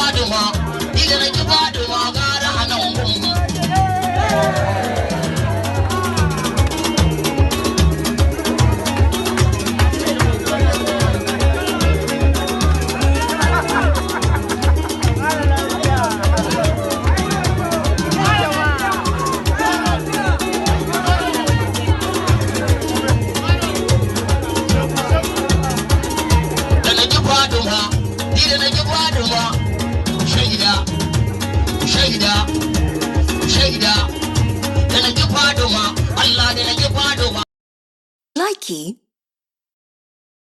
Faduma, ni da na ji Faduma gara a nan gungu. Likey